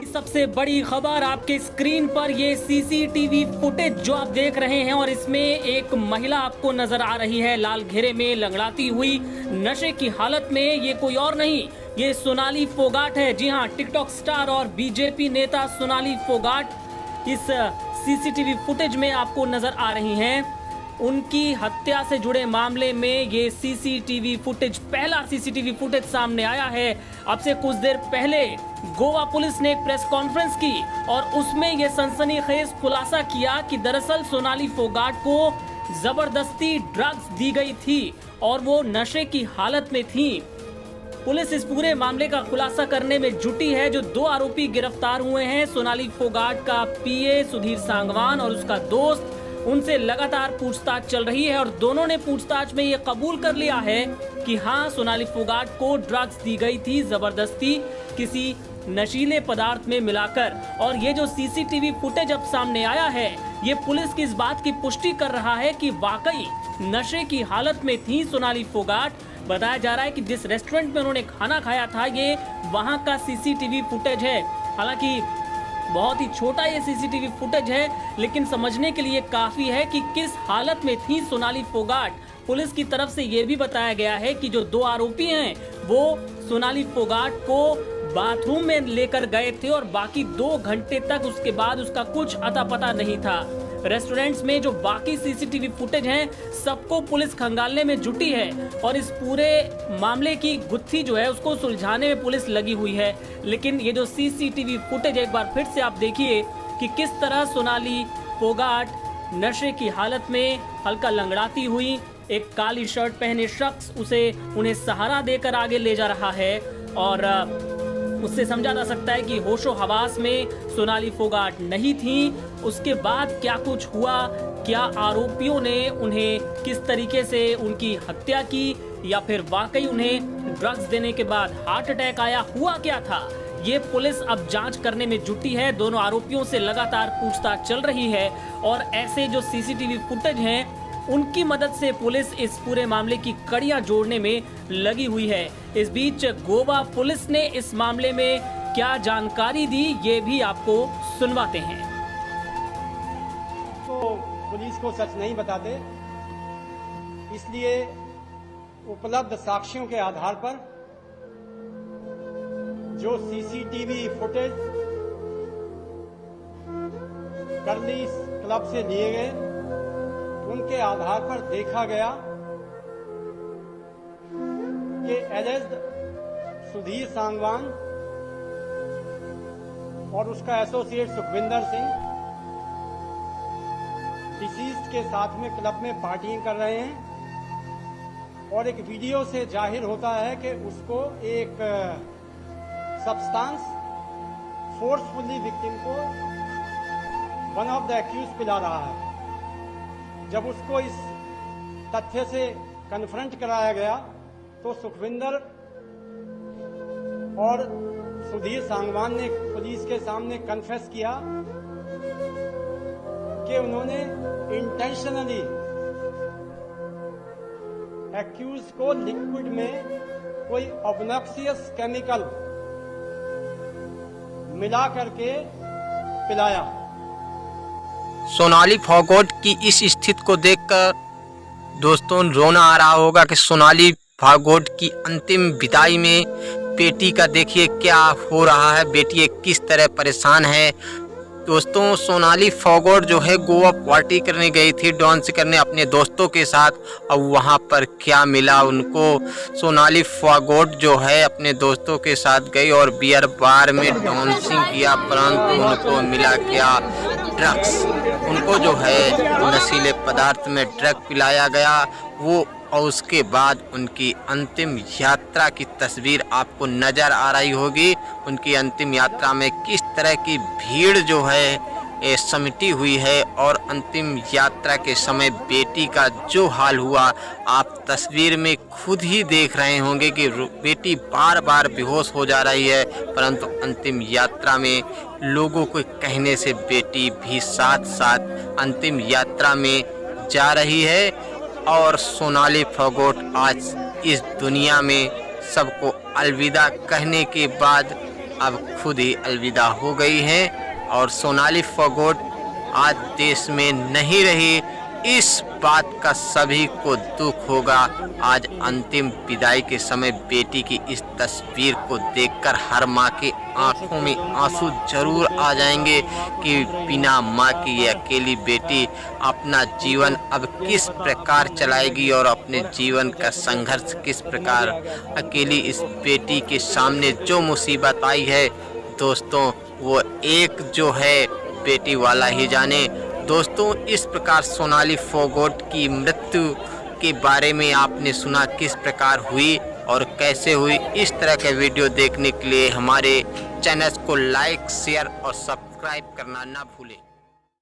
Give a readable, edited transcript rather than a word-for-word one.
सबसे बड़ी खबर आपके स्क्रीन पर ये सीसीटीवी फुटेज जो आप देख रहे हैं और इसमें एक महिला आपको नजर आ रही है लाल घेरे में लंगड़ाती हुई नशे की हालत में। ये कोई और नहीं, ये सोनाली फोगाट है। जी हाँ, टिकटॉक स्टार और बीजेपी नेता सोनाली फोगाट इस सीसीटीवी फुटेज में आपको नजर आ रही हैं। उनकी हत्या से जुड़े मामले में ये सीसीटीवी फुटेज, पहला सीसीटीवी फुटेज सामने आया है। अब से कुछ देर पहले गोवा पुलिस ने एक प्रेस कॉन्फ्रेंस की और उसमें ये सनसनीखेज खुलासा किया कि दरअसल सोनाली फोगाट को जबरदस्ती ड्रग्स दी गई थी और वो नशे की हालत में थी। पुलिस इस पूरे मामले का खुलासा करने में जुटी है। जो दो आरोपी गिरफ्तार हुए हैं, सोनाली फोगाट का पीए सुधीर सांगवान और उसका दोस्त, उनसे लगातार पूछताछ चल रही है और दोनों ने पूछताछ में ये कबूल कर लिया है कि हाँ, सोनाली फोगाट को ड्रग्स दी गई थी जबरदस्ती किसी नशीले पदार्थ में मिलाकर। और ये जो सीसीटीवी फुटेज अब सामने आया है, ये पुलिस की इस बात की पुष्टि कर रहा है कि वाकई नशे की हालत में थी सोनाली फोगाट। बताया जा रहा है कि जिस रेस्टोरेंट में उन्होंने खाना खाया था, ये वहां का सीसीटीवी फुटेज है। हालांकि बहुत ही छोटा ये सीसीटीवी फुटेज है, लेकिन समझने के लिए काफी है कि किस हालत में थी सोनाली फोगाट। पुलिस की तरफ से ये भी बताया गया है कि जो दो आरोपी हैं, वो सोनाली फोगाट को बाथरूम में लेकर गए थे और बाकी 2 घंटे तक उसके बाद उसका कुछ अता पता नहीं था। रेस्टोरेंट्स में जो बाकी सीसीटीवी फुटेज हैं, सबको पुलिस खंगालने में जुटी है और इस पूरे मामले की गुत्थी जो है उसको सुलझाने में पुलिस लगी हुई है। लेकिन ये जो सीसीटीवी फुटेज, एक बार फिर से आप देखिए कि किस तरह सोनाली फोगाट नशे की हालत में हल्का लंगड़ाती हुई, एक काली शर्ट पहने शख्स उन्हें सहारा देकर आगे ले जा रहा है और उससे समझा जा सकता है कि होशो हवास में सोनाली फोगाट नहीं थी। उसके बाद क्या कुछ हुआ, क्या आरोपियों ने उन्हें किस तरीके से उनकी हत्या की या फिर वाकई उन्हें ड्रग्स देने के बाद हार्ट अटैक आया, हुआ क्या था, ये पुलिस अब जांच करने में जुटी है। दोनों आरोपियों से लगातार पूछताछ चल रही है और ऐसे जो सीसीटीवी फुटेज हैं, उनकी मदद से पुलिस इस पूरे मामले की कड़ियां जोड़ने में लगी हुई है। इस बीच गोवा पुलिस ने इस मामले में क्या जानकारी दी, ये भी आपको सुनवाते हैं। तो पुलिस को सच नहीं बताते, इसलिए उपलब्ध साक्ष्यों के आधार पर जो सीसीटीवी फुटेज कर्ली क्लब से लिए गए, उनके आधार पर देखा गया कि एलिज्ड सुधीर सांगवान और उसका एसोसिएट सुखविंदर सिंह डिसीज्ड के साथ में क्लब में पार्टियां कर रहे हैं और एक वीडियो से जाहिर होता है कि उसको एक सब्सटेंस फोर्सफुली विक्टिम को वन ऑफ द एक्यूज पिला रहा है। जब उसको इस तथ्य से कन्फ्रंट कराया गया तो सुखविंदर और सुधीर सांगवान ने पुलिस के सामने कन्फेस किया कि उन्होंने इंटेंशनली एक्यूज को लिक्विड में कोई ऑब्नॉक्सियस केमिकल मिला करके पिलाया। सोनाली फोगाट की इस स्थिति को देखकर दोस्तों रोना आ रहा होगा कि सोनाली फोगाट की अंतिम विदाई में बेटी का देखिए क्या हो रहा है, बेटी किस तरह परेशान है। दोस्तों, सोनाली फोगाट जो है गोवा पार्टी करने गई थी, डांस करने अपने दोस्तों के साथ। अब वहां पर क्या मिला उनको, सोनाली फोगाट जो है अपने दोस्तों के साथ गई और बियर बार में डांसिंग किया, परंतु उनको मिला क्या, ड्रग्स। उनको जो है नशीले पदार्थ में ड्रग पिलाया गया वो, और उसके बाद उनकी अंतिम यात्रा की तस्वीर आपको नज़र आ रही होगी। उनकी अंतिम यात्रा में किस तरह की भीड़ जो है समिटी हुई है और अंतिम यात्रा के समय बेटी का जो हाल हुआ आप तस्वीर में खुद ही देख रहे होंगे कि बेटी बार बार बेहोश हो जा रही है, परंतु अंतिम यात्रा में लोगों को कहने से बेटी भी साथ साथ अंतिम यात्रा में जा रही है। और सोनाली फोगाट आज इस दुनिया में सबको अलविदा कहने के बाद अब खुद ही अलविदा हो गई हैं और सोनाली फोगाट आज देश में नहीं रही। इस बात का सभी को दुख होगा। आज अंतिम विदाई के समय बेटी की इस तस्वीर को देखकर हर माँ के आंखों में आंसू जरूर आ जाएंगे कि बिना माँ की ये अकेली बेटी अपना जीवन अब किस प्रकार चलाएगी और अपने जीवन का संघर्ष किस प्रकार अकेली इस बेटी के सामने जो मुसीबत आई है दोस्तों वो एक जो है बेटी वाला ही जाने। दोस्तों इस प्रकार सोनाली फोगाट की मृत्यु के बारे में आपने सुना किस प्रकार हुई और कैसे हुई। इस तरह के वीडियो देखने के लिए हमारे चैनल को लाइक शेयर और सब्सक्राइब करना ना भूलें।